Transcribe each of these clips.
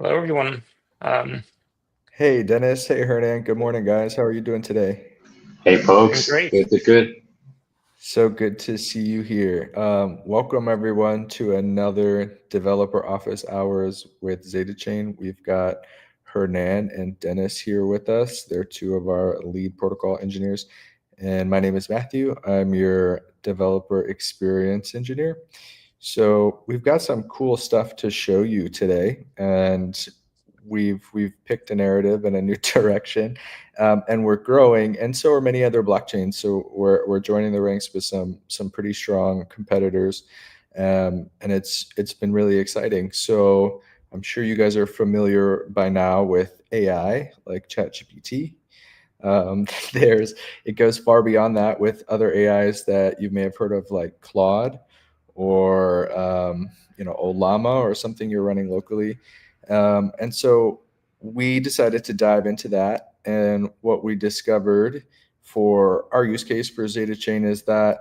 Hello, everyone. Um, Hey Dennis, hey Hernan, good morning guys. How are you doing today? Hey Doing folks, great. good, good, good. So good to see you here. Welcome everyone to another Developer Office Hours with ZetaChain. We've got Hernan and Dennis here with us. They're two of our lead protocol engineers. And my name is Matthew. I'm your developer experience engineer. So we've got some cool stuff to show you today, and we've picked a narrative and a new direction, and we're growing, and so are many other blockchains. So we're joining the ranks with some pretty strong competitors, and it's been really exciting. So I'm sure you guys are familiar by now with AI like ChatGPT. There's it goes far beyond that with other AIs that you may have heard of, like Claude or Olama or something you're running locally. And so we decided to dive into that. And what we discovered for our use case for ZetaChain is that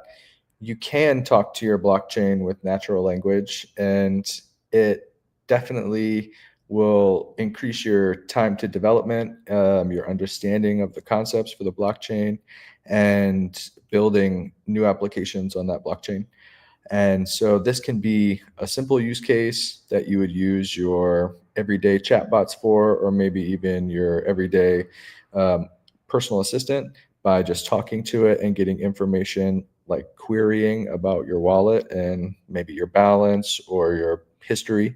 you can talk to your blockchain with natural language, and it definitely will increase your time to development, your understanding of the concepts for the blockchain, and building new applications on that blockchain. And so this can be a simple use case that you would use your everyday chatbots for, or maybe even your everyday um, personal assistant by just talking to it and getting information like querying about your wallet and maybe your balance or your history.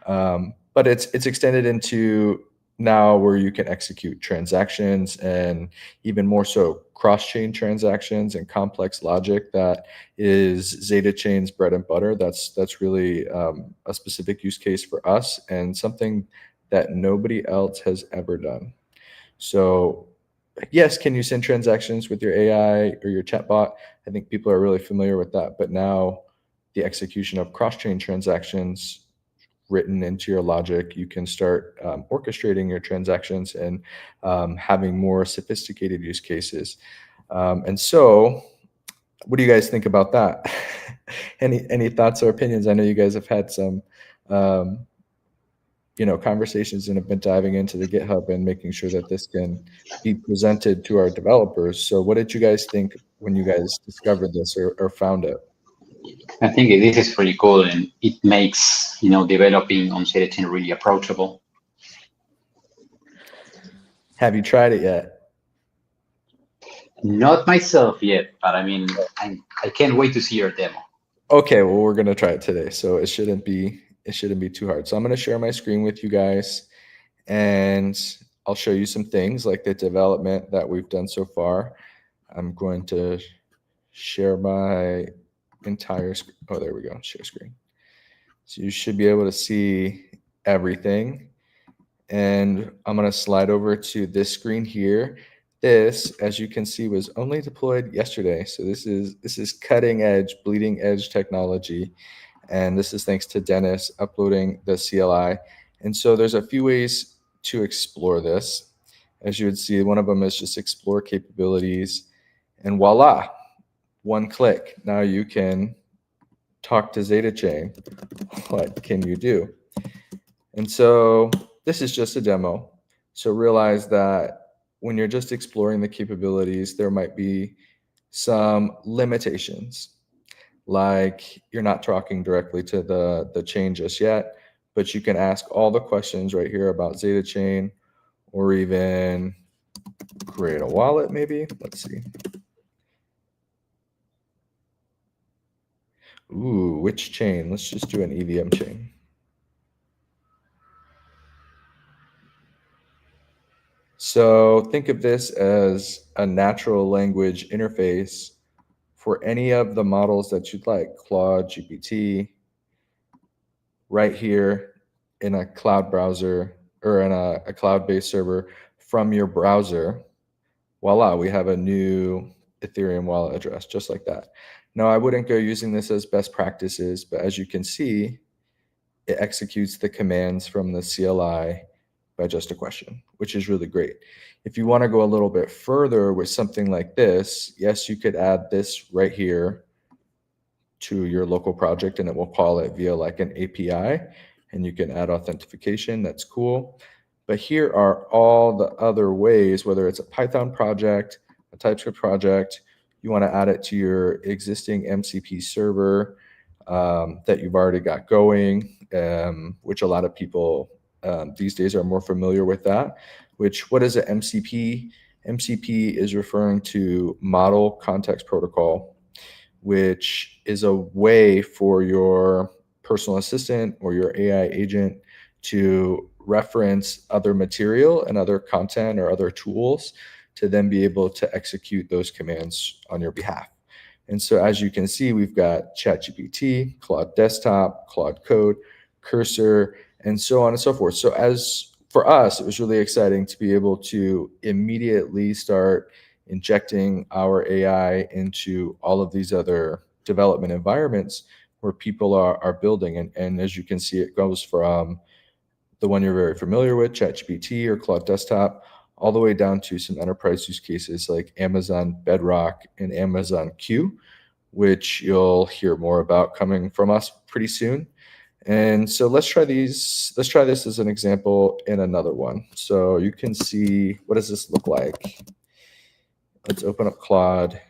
But it's extended into now where you can execute transactions, and even more so cross-chain transactions and complex logic that is ZetaChain's bread and butter. That's really a specific use case for us and something that nobody else has ever done. So yes, can you send transactions with your AI or your chatbot? I think people are really familiar with that. But now the execution of cross-chain transactions written into your logic, you can start orchestrating your transactions and having more sophisticated use cases. And so, what do you guys think about that? Any thoughts or opinions? I know you guys have had some, um, conversations and have been diving into the GitHub and making sure that this can be presented to our developers. So, what did you guys think when you guys discovered this or found it? I think this is pretty cool, and it makes developing on ZetaChain really approachable. Have you tried it yet? Not myself yet, but I mean, I can't wait to see your demo. Okay, well, we're gonna try it today, so it shouldn't be too hard. So I'm gonna share my screen with you guys, and I'll show you some things like the development that we've done so far. I'm going to share my entire screen. Oh, there we go. Share screen. So you should be able to see everything. And I'm going to slide over to this screen here. This, as you can see, was only deployed yesterday. So this is cutting edge, bleeding edge technology. And this is thanks to Dennis uploading the CLI. And so there's a few ways to explore this. As you would see, one of them is just explore capabilities. And voila, one click. Now you can talk to ZetaChain. What can you do? And so this is just a demo. So realize that when you're just exploring the capabilities, there might be some limitations, like you're not talking directly to the chain just yet, but you can ask all the questions right here about ZetaChain, or even create a wallet maybe. Let's see. Ooh, which chain? Let's just do an EVM chain. So think of this as a natural language interface for any of the models that you'd like, Claude, GPT, right here in a cloud browser or in a cloud-based server from your browser. Voila, we have a new Ethereum wallet address, just like that. Now, I wouldn't go using this as best practices, but as you can see, it executes the commands from the CLI by just a question, which is really great. If you want to go a little bit further with something like this, yes, you could add this right here to your local project, and it will call it via like an API. and you can add authentication. That's cool. But here are all the other ways, whether it's a Python project, a TypeScript project, you want to add it to your existing MCP server that you've already got going, which a lot of people these days are more familiar with that. What is an MCP? MCP is referring to Model Context Protocol, which is a way for your personal assistant or your AI agent to reference other material and other content or other tools to then be able to execute those commands on your behalf. And so as you can see, we've got ChatGPT, Claude Desktop, Claude Code, Cursor, and so on and so forth. So as for us, it was really exciting to be able to immediately start injecting our AI into all of these other development environments where people are building. And as you can see, it goes from the one you're very familiar with, ChatGPT or Claude Desktop, all the way down to some enterprise use cases like Amazon Bedrock and Amazon Q, which you'll hear more about coming from us pretty soon. And so let's try these. Let's try this as an example in another one. So you can see, what does this look like? Let's open up Claude.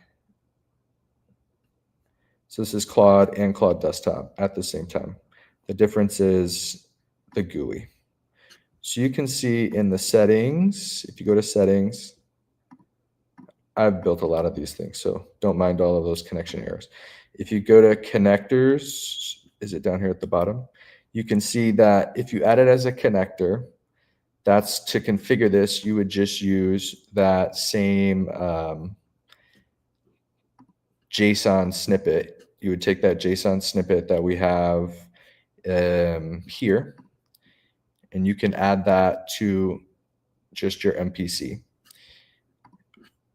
So this is Claude and Claude Desktop at the same time. The difference is the GUI. So you can see in the settings, if you go to settings, I've built a lot of these things, so don't mind all of those connection errors. If you go to connectors, is it down here at the bottom? You can see that if you add it as a connector, that's to configure this, you would just use that same JSON snippet. You would take that JSON snippet that we have here, and you can add that to just your MPC,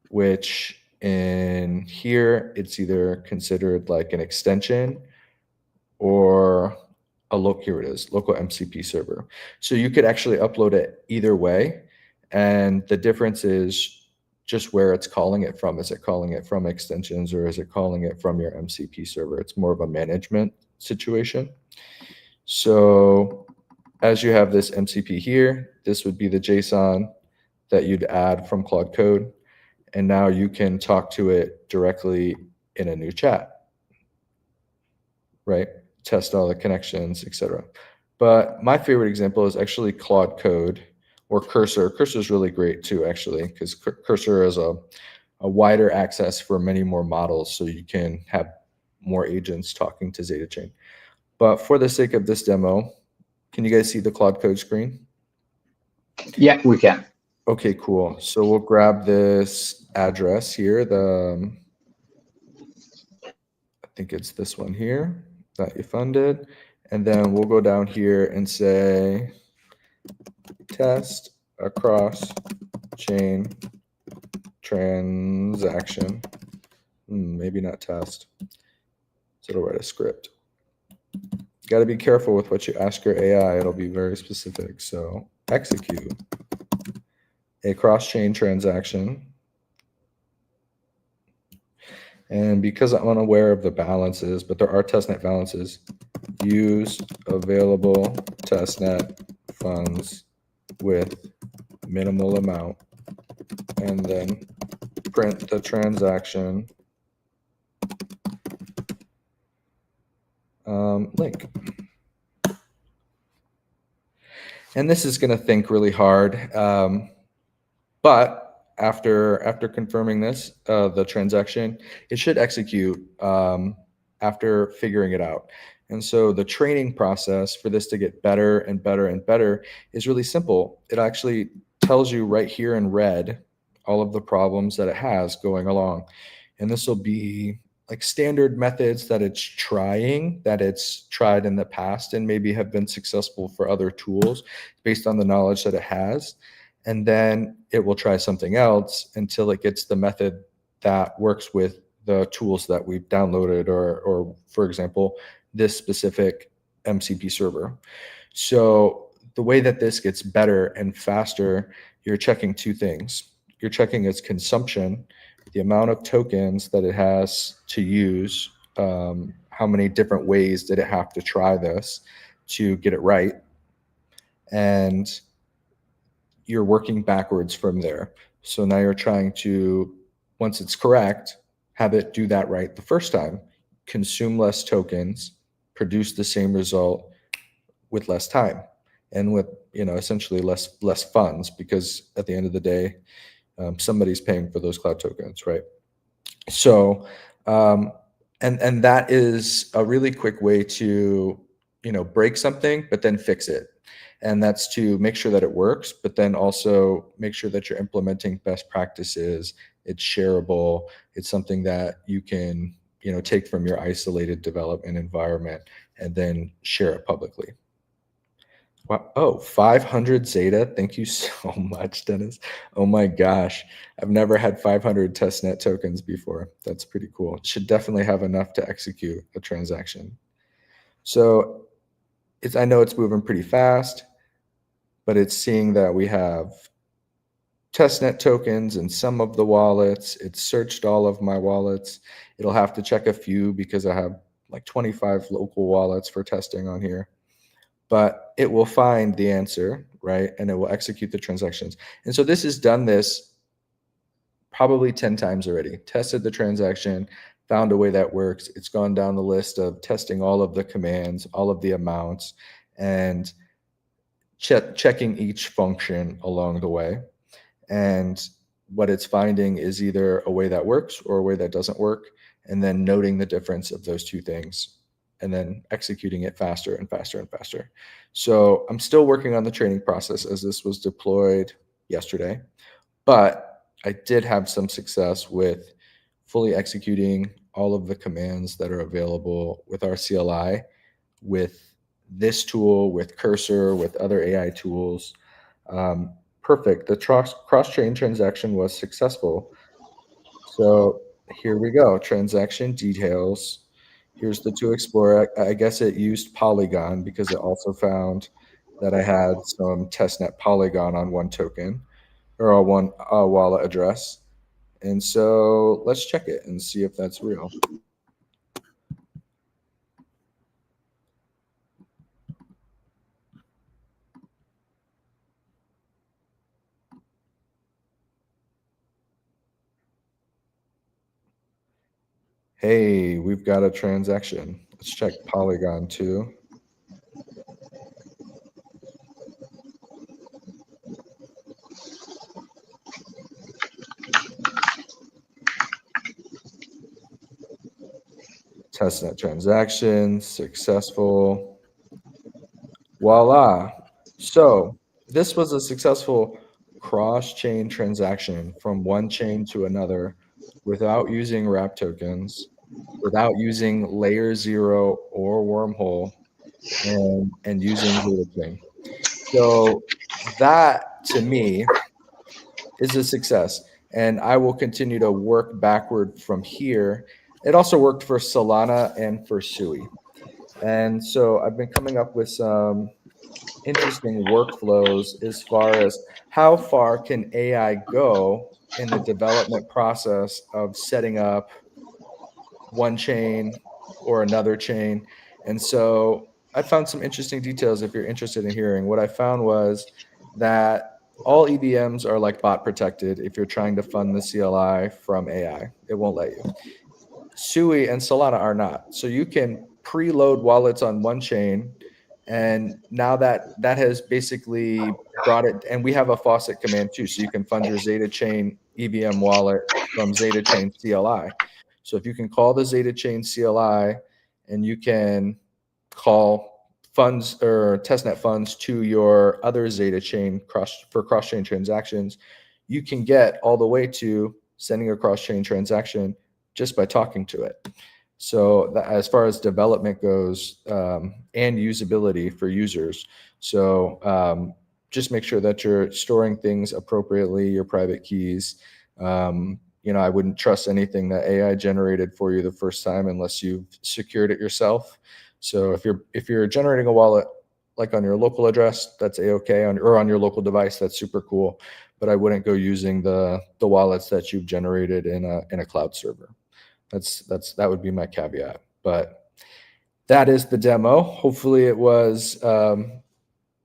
which in here, it's either considered like an extension or here it is, local MCP server. So you could actually upload it either way. And the difference is just where it's calling it from. Is it calling it from extensions or is it calling it from your MCP server? It's more of a management situation. So as you have this MCP here, this would be the JSON that you'd add from Claude Code. And now you can talk to it directly in a new chat, right? Test all the connections, etc. But my favorite example is actually Claude Code or Cursor. Cursor is really great too, actually, because Cursor is a wider access for many more models, so you can have more agents talking to ZetaChain. But for the sake of this demo, can you guys see the Claude Code screen? Yeah, we can. Okay, cool. So we'll grab this address here. I think it's this one here that you funded. And then we'll go down here and say test across chain transaction. Maybe not test. So it'll write a script. You got to be careful with what you ask your AI. It'll be very specific. So execute a cross-chain transaction. And because I'm unaware of the balances, but there are testnet balances, use available testnet funds with minimal amount, and then print the transaction link. And this is going to think really hard, but after confirming this, the transaction, it should execute after figuring it out. And so the training process for this to get better and better and better is really simple. It actually tells you right here in red all of the problems that it has going along. And this will be like standard methods that it's tried in the past and maybe have been successful for other tools based on the knowledge that it has. And then it will try something else until it gets the method that works with the tools that we've downloaded or for example, this specific MCP server. So the way that this gets better and faster, you're checking two things. You're checking its consumption, the amount of tokens that it has to use, how many different ways did it have to try this, to get it right. And you're working backwards from there. So now you're trying to, once it's correct, have it do that right the first time, consume less tokens, produce the same result with less time and with, essentially less funds, because at the end of the day, somebody's paying for those cloud tokens, right? So, and that is a really quick way to, break something, but then fix it. And that's to make sure that it works, but then also make sure that you're implementing best practices. It's shareable. It's something that you can, take from your isolated development environment and then share it publicly. Wow. Oh, 500 Zeta. Thank you so much, Dennis. Oh my gosh. I've never had 500 testnet tokens before. That's pretty cool. Should definitely have enough to execute a transaction. So I know it's moving pretty fast, but it's seeing that we have testnet tokens in some of the wallets. It's searched all of my wallets. It'll have to check a few because I have like 25 local wallets for testing on here. But it will find the answer, right? And it will execute the transactions. And so this has done this probably 10 times already. Tested the transaction, found a way that works. It's gone down the list of testing all of the commands, all of the amounts, and checking each function along the way. And what it's finding is either a way that works or a way that doesn't work, and then noting the difference of those two things, and then executing it faster and faster and faster. So I'm still working on the training process, as this was deployed yesterday, but I did have some success with fully executing all of the commands that are available with our CLI, with this tool, with Cursor, with other AI tools. Perfect. The cross-chain transaction was successful. So here we go. Transaction details. Here's the to explore. I guess it used Polygon because it also found that I had some testnet Polygon on one token or on one wallet address. And so let's check it and see if that's real. Hey, we've got a transaction. Let's check Polygon too. Testnet transaction, successful. Voila. So this was a successful cross-chain transaction from one chain to another without using wrap tokens, without using layer 0 or wormhole, and using ZetaChain. So that, to me, is a success. And I will continue to work backward from here. It also worked for Solana and for Sui. And so I've been coming up with some interesting workflows as far as how far can AI go in the development process of setting up one chain or another chain. And so I found some interesting details if you're interested in hearing. What I found was that all EVMs are like bot protected if you're trying to fund the CLI from AI. It won't let you. Sui and Solana are not. So you can preload wallets on one chain, and now that has basically brought it, and we have a faucet command too, so you can fund your ZetaChain EVM wallet from ZetaChain CLI. So if you can call the ZetaChain CLI and you can call funds or testnet funds to your other ZetaChain for cross-chain transactions, you can get all the way to sending a cross-chain transaction just by talking to it. So as far as development goes, and usability for users. So just make sure that you're storing things appropriately, your private keys. I wouldn't trust anything that AI generated for you the first time unless you've secured it yourself. So if you're generating a wallet like on your local address, that's a-okay, or on your local device, that's super cool. But I wouldn't go using the wallets that you've generated in a cloud server. That would be my caveat. But that is the demo. Hopefully it was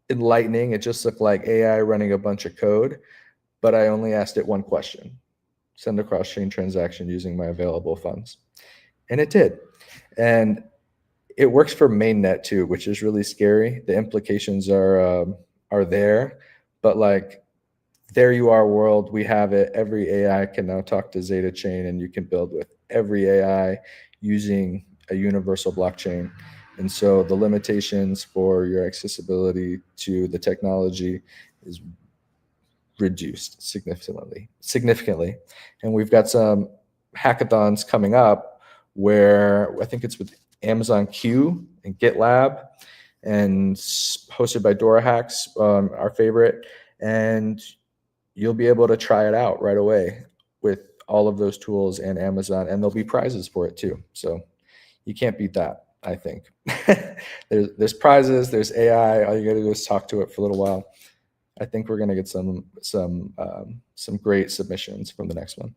enlightening. It just looked like AI running a bunch of code, but I only asked it one question: send a cross-chain transaction using my available funds. And it did. And it works for mainnet too, which is really scary. The implications are there, but like, there you are, world. We have it. Every AI can now talk to ZetaChain, and you can build with every AI using a universal blockchain. And so the limitations for your accessibility to the technology is reduced significantly. And we've got some hackathons coming up where I think it's with Amazon Q and GitLab and hosted by Dora Hacks, our favorite. And you'll be able to try it out right away with all of those tools and Amazon, and there'll be prizes for it too. So you can't beat that, I think. there's prizes, there's AI. All you got to do is talk to it for a little while. I think we're going to get some great submissions from the next one.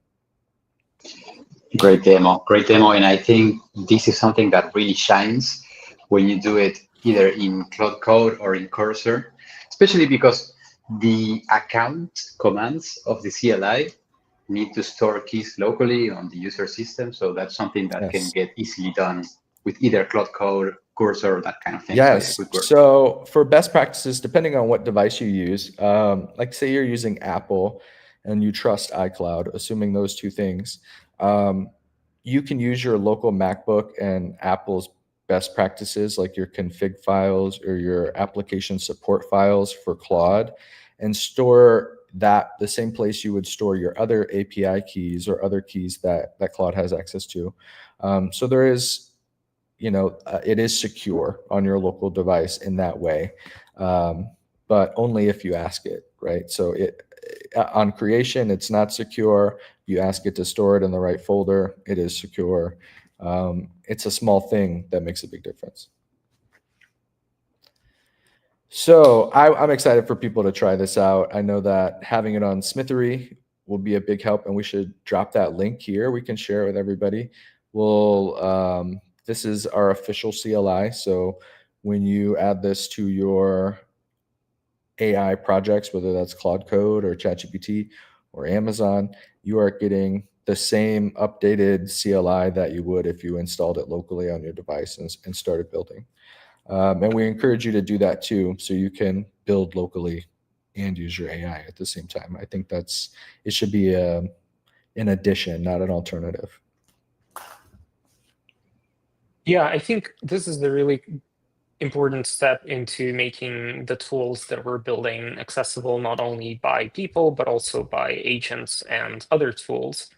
Great demo, and I think this is something that really shines when you do it either in Cloud Code or in Cursor, especially because the account commands of the CLI need to store keys locally on the user system. So that's something that can get easily done with either Cloud Code, Cursor, that kind of thing. Yes. So for best practices, depending on what device you use, like say you're using Apple and you trust iCloud, assuming those two things, you can use your local MacBook and Apple's best practices, like your config files or your application support files for Claude, and store that the same place you would store your other API keys or other keys that Claude has access to. So there is, it is secure on your local device in that way, but only if you ask it, right? So on creation, it's not secure. You ask it to store it in the right folder, it is secure. It's a small thing that makes a big difference. So I'm excited for people to try this out. I know that having it on Smithery will be a big help, and we should drop that link here. We can share it with everybody. This is our official CLI. So when you add this to your AI projects, whether that's Claude Code or ChatGPT or Amazon, you are getting the same updated CLI that you would if you installed it locally on your device and started building. And we encourage you to do that too, so you can build locally and use your AI at the same time. I think it should be an addition, not an alternative. Yeah, I think this is the really important step into making the tools that we're building accessible not only by people, but also by agents and other tools.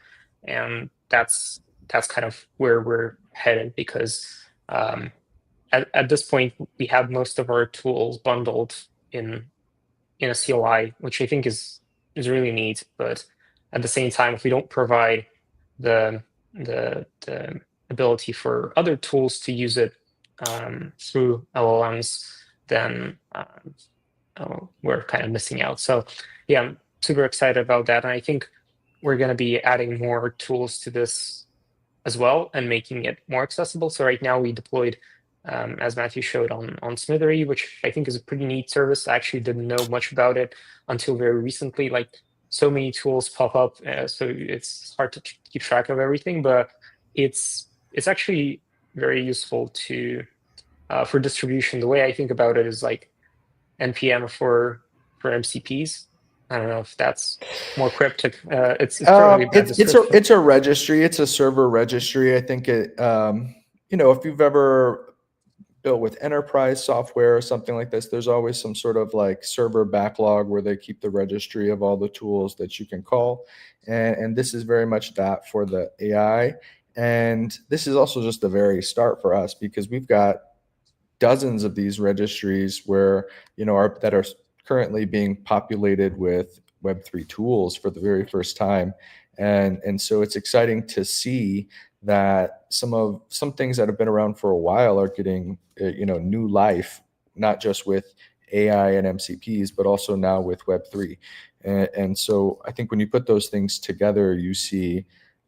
And that's kind of where we're headed, because at this point, we have most of our tools bundled in a CLI, which I think is really neat. But at the same time, if we don't provide the ability for other tools to use it through LLMs, then we're kind of missing out. So yeah, I'm super excited about that. And I think we're going to be adding more tools to this as well and making it more accessible. So right now we deployed, as Matthew showed, on Smithery, which I think is a pretty neat service. I actually didn't know much about it until very recently. Like, so many tools pop up, so it's hard to keep track of everything, but it's actually very useful for distribution. The way I think about it is like NPM for MCPs. I don't know if that's more cryptic. It's probably a bad description. It's a registry. It's a server registry. I think it. If you've ever built with enterprise software or something like this, there's always some sort of like server backlog where they keep the registry of all the tools that you can call, and this is very much that for the AI. And this is also just the very start for us, because we've got dozens of these registries where that are currently being populated with Web3 tools for the very first time, and so it's exciting to see that some things that have been around for a while are getting new life, not just with AI and MCPs, but also now with Web3. And so I think when you put those things together, you see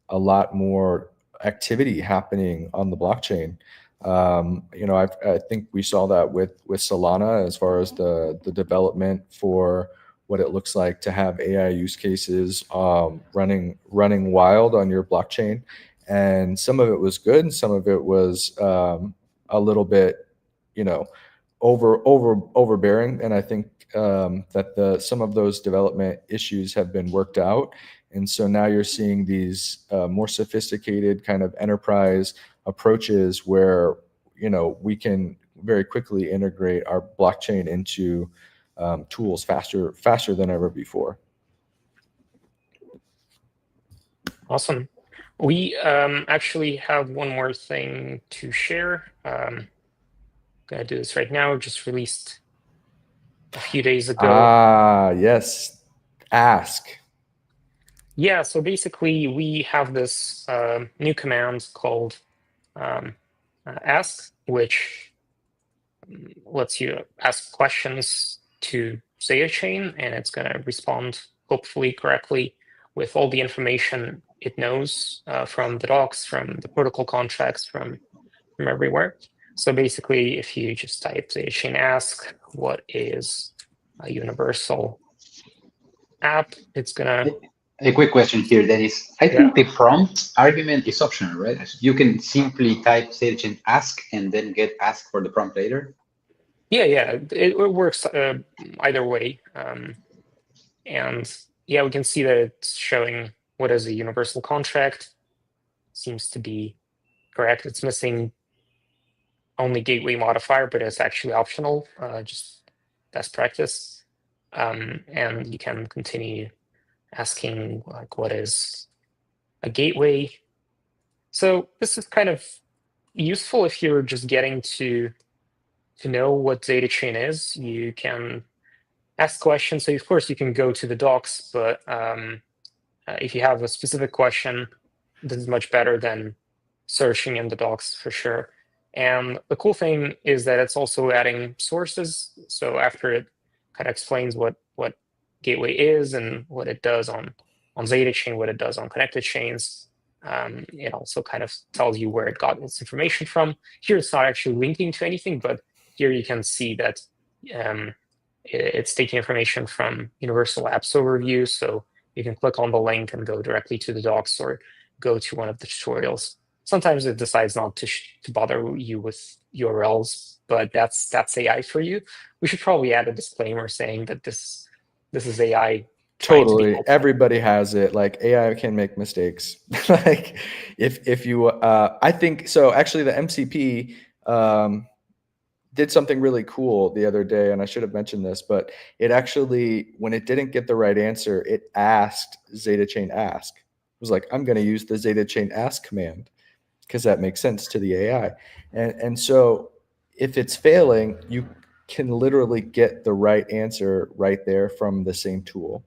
a lot more activity happening on the blockchain. I think we saw that with Solana as far as the development for what it looks like to have AI use cases running wild on your blockchain, and some of it was good, and some of it was a little bit, overbearing. And I think that some of those development issues have been worked out, and so now you're seeing these more sophisticated kind of enterprise approaches where we can very quickly integrate our blockchain into tools faster than ever before. Awesome. We actually have one more thing to share. Gonna do this right now. Just released a few days ago. Yes. Ask. Yeah, so basically we have this new command called ask, which lets you ask questions to ZetaChain, and it's going to respond hopefully correctly with all the information it knows from the docs, from the protocol contracts, from everywhere. So basically, if you just type ZetaChain ask, what is a universal app, it's going to... A quick question here, Dennis. I think the prompt argument is optional, right? You can simply type ZetaChain ask and then get ask for the prompt later. Yeah, it works either way. And yeah, we can see that it's showing what is a universal contract. Seems to be correct. It's missing only gateway modifier, but it's actually optional, just best practice. And you can continue asking like, what is a gateway? So this is kind of useful if you're just getting to know what ZetaChain is. You can ask questions. So of course you can go to the docs, but if you have a specific question, this is much better than searching in the docs for sure. And the cool thing is that it's also adding sources. So after it kind of explains what gateway is and what it does on ZetaChain, what it does on connected chains, it also kind of tells you where it got its information from. Here it's not actually linking to anything, but here you can see that it's taking information from Universal Apps Overview. So you can click on the link and go directly to the docs or go to one of the tutorials. Sometimes it decides not to bother you with URLs, but that's AI for you. We should probably add a disclaimer saying that this is AI. Totally. Everybody has it. Like AI can make mistakes. Like if you, I think so. Actually, the MCP did something really cool the other day, and I should have mentioned this, but it actually, when it didn't get the right answer, it asked ZetaChain ask. It was like, I'm going to use the ZetaChain ask command because that makes sense to the AI. And so if it's failing, you can literally get the right answer right there from the same tool.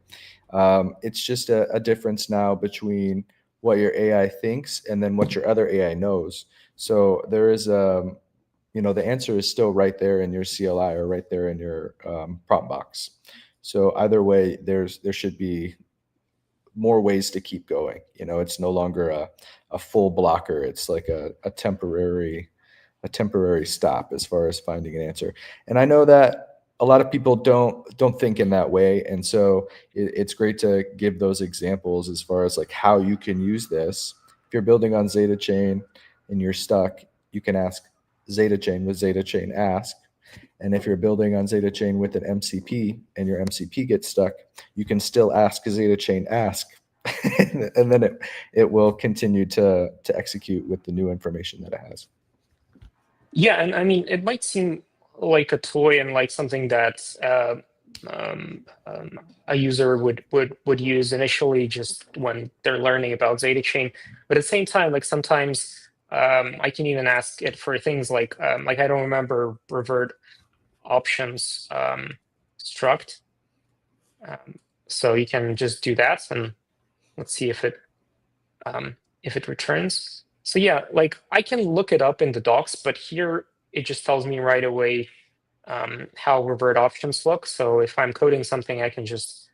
It's just a difference now between what your AI thinks and then what your other AI knows. So there is the answer is still right there in your CLI or right there in your prompt box. So either way, there should be more ways to keep going. It's no longer a full blocker. It's like a temporary stop as far as finding an answer. And I know that a lot of people don't think in that way, and so it's great to give those examples as far as like how you can use this. If you're building on ZetaChain and you're stuck, you can ask ZetaChain with ZetaChain ask. And if you're building on ZetaChain with an MCP and your MCP gets stuck, you can still ask ZetaChain ask, and then it will continue to execute with the new information that it has. Yeah, and I mean, it might seem like a toy and like something that a user would use initially just when they're learning about ZetaChain, but at the same time, like sometimes I can even ask it for things like I don't remember revert options struct. So you can just do that, and let's see if it returns. So yeah, like I can look it up in the docs, but here it just tells me right away how revert options look. So if I'm coding something, I can just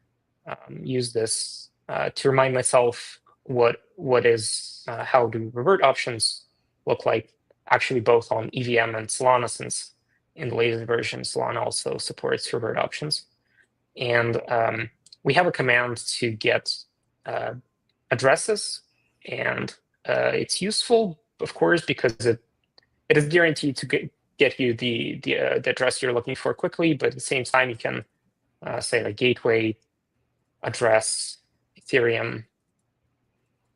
use this to remind myself what is how do revert options look like. actually both on EVM and Solana, since in the latest version, Solana also supports revert options. And we have a command to get addresses, and it's useful, of course, because it is guaranteed to get you the address you're looking for quickly. But at the same time, you can say like gateway address Ethereum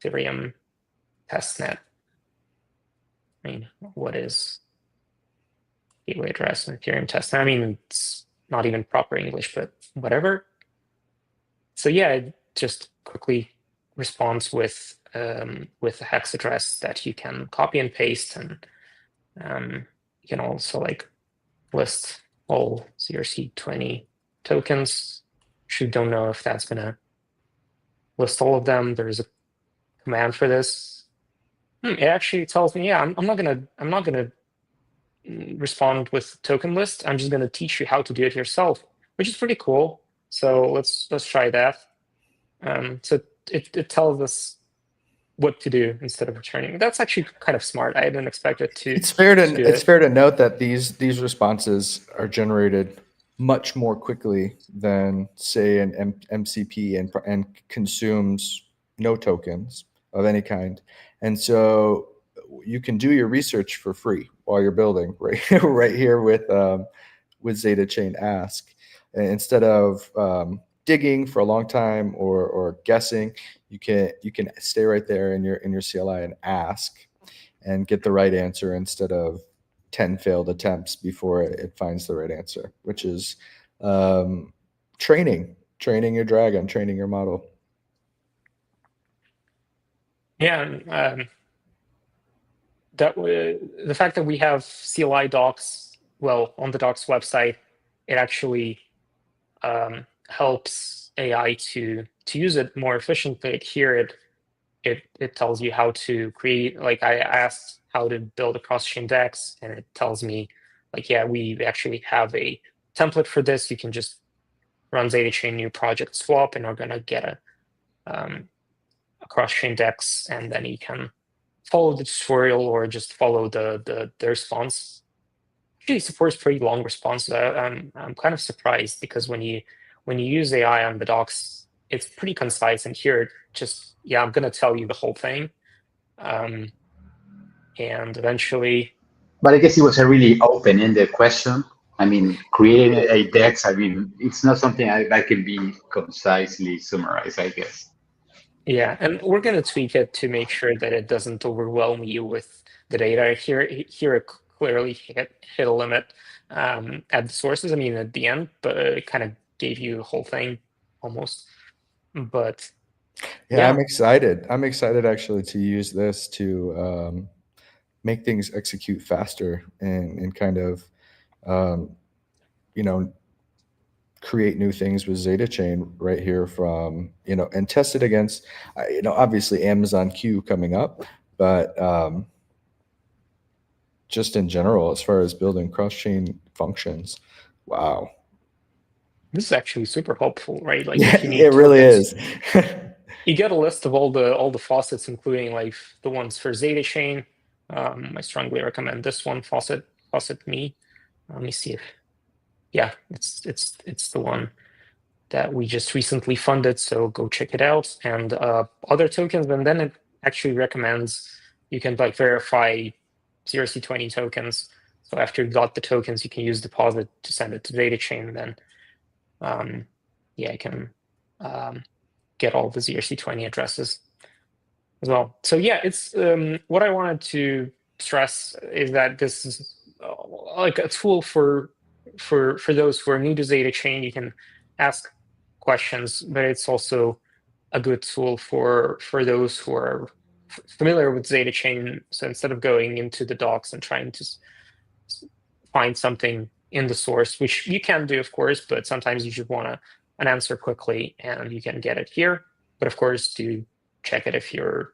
testnet. I mean, what is gateway address and Ethereum testnet? I mean, it's not even proper English, but whatever. So yeah, it just quickly responds with a hex address that you can copy and paste, and you can also like list all ZRC20 tokens. Actually, don't know if that's gonna list all of them. There's a command for this. It actually tells me, yeah, I'm not gonna respond with token list. I'm just gonna teach you how to do it yourself, which is pretty cool. So let's try that. So it tells us what to do instead of returning. That's actually kind of smart. I didn't expect it to. It's fair to note that these responses are generated much more quickly than, say, an MCP and consumes no tokens of any kind. And so you can do your research for free while you're building right here with ZetaChain Ask, instead of digging for a long time or guessing. You can stay right there in your CLI and ask and get the right answer instead of 10 failed attempts before it finds the right answer, which is training your dragon, training your model. Yeah, the fact that we have CLI docs, well, on the docs website, it actually helps AI to use it more efficiently. Here, it tells you how to create. Like I asked how to build a cross-chain DEX, and it tells me, like, yeah, we actually have a template for this. You can just run ZetaChain new project swap, and we're gonna get a cross-chain DEX, and then you can follow the tutorial or just follow the response. Actually supports pretty long responses. I'm kind of surprised, because when you use AI on the docs, it's pretty concise, and here just, yeah, I'm gonna tell you the whole thing, and eventually. But I guess it was a really open-ended question. I mean, creating a DEX, I mean, it's not something that can be concisely summarized, I guess. Yeah, and we're gonna tweak it to make sure that it doesn't overwhelm you with the data. Here it clearly hit a limit at the sources. I mean, at the end, but it kind of gave you the whole thing almost. But yeah, I'm excited actually to use this to make things execute faster and kind of create new things with ZetaChain right here from, and test it against, obviously Amazon Q coming up, but just in general, as far as building cross-chain functions. Wow. This is actually super helpful, right? Like, yeah, if you need it really is. You get a list of all the faucets, including like the ones for ZetaChain. I strongly recommend this one, Faucet Me. Let me see if, yeah, it's the one that we just recently funded, so go check it out. And other tokens, and then it actually recommends you can like verify ZRC20 tokens. So after you got the tokens, you can use deposit to send it to ZetaChain. Then, yeah, you can get all the ZRC20 addresses as well. So yeah, it's what I wanted to stress is that this is like a tool for those who are new to ZetaChain. You can ask questions, but it's also a good tool for those who are familiar with ZetaChain. So instead of going into the docs and trying to find something in the source, which you can do, of course, but sometimes you just want an answer quickly, and you can get it here. But of course, do check it if you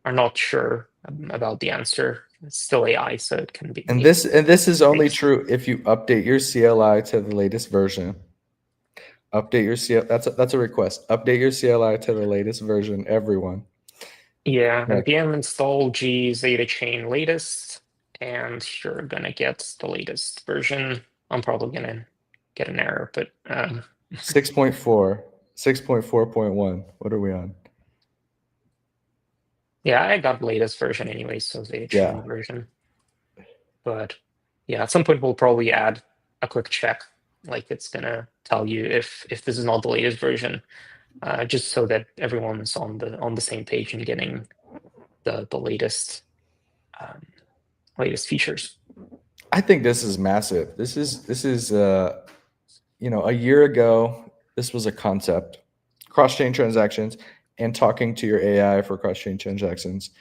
are not sure about the answer. It's still AI, so it can be. And this is only true if you update your CLI to the latest version. Update your CLI. That's a request. Update your CLI to the latest version, everyone. Yeah, Yeah. npm install g ZetaChain latest, and you're gonna get the latest version. I'm probably gonna get an error, but 6.4, 6.4.1. What are we on? yeah, I got the latest version anyway, so ZetaChain Yeah. version. But yeah, at some point we'll probably add a quick check, like it's gonna tell you if this is not the latest version, just so that everyone's on the same page and getting the latest latest features. I think this is massive. This is you know, a year ago, this was a concept, cross-chain transactions and talking to your AI for cross-chain transactions.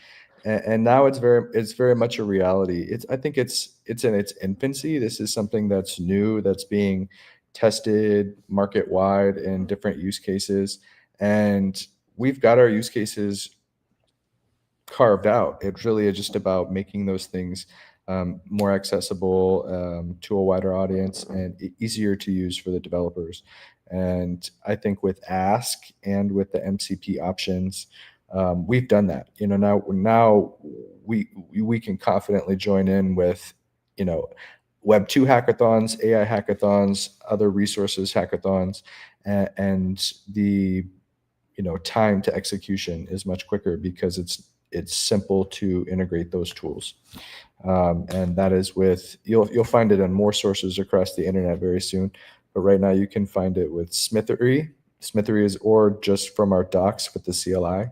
And now it's very much a reality. I think it's in its infancy. This is something that's new, that's being tested market-wide in different use cases. And we've got our use cases carved out. It's really just about making those things more accessible to a wider audience and easier to use for the developers. And I think with Ask and with the MCP options, we've done that. You know, now we can confidently join in with, you know, Web 2 hackathons, AI hackathons, other resources hackathons, and the, you know, time to execution is much quicker because it's simple to integrate those tools. And that is with, you'll find it in more sources across the internet very soon. But right now you can find it with Smithery. Smithery is, or just from our docs with the CLI.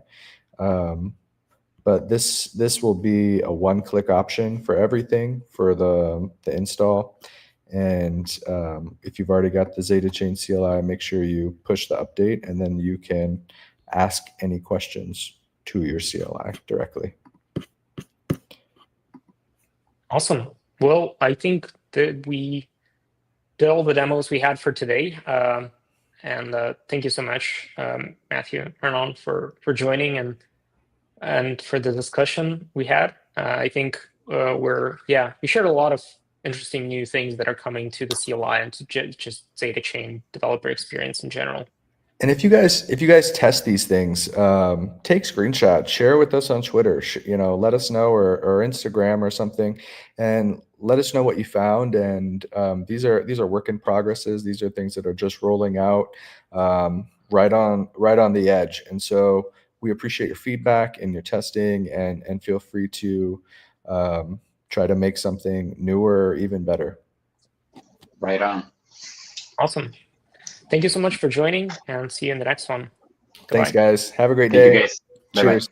But this will be a one-click option for everything for the install. And if you've already got the ZetaChain CLI, make sure you push the update, and then you can ask any questions to your CLI directly. Awesome. Well, I think that we did all the demos we had for today. And thank you so much, Matthew, Hernan, for joining and for the discussion we had. I think we shared a lot of interesting new things that are coming to the CLI and to just ZetaChain developer experience in general. And if you guys test these things, take screenshots, share with us on Twitter, you know, let us know, or Instagram or something, and let us know what you found. And these are work in progresses. These are things that are just rolling out right on the edge. And so we appreciate your feedback and your testing, and feel free to try to make something newer, even better. Right on. Awesome. Thank you so much for joining, and see you in the next one. Thanks, Goodbye. guys. Have a great Thank day. you, guys. Bye-bye. Cheers.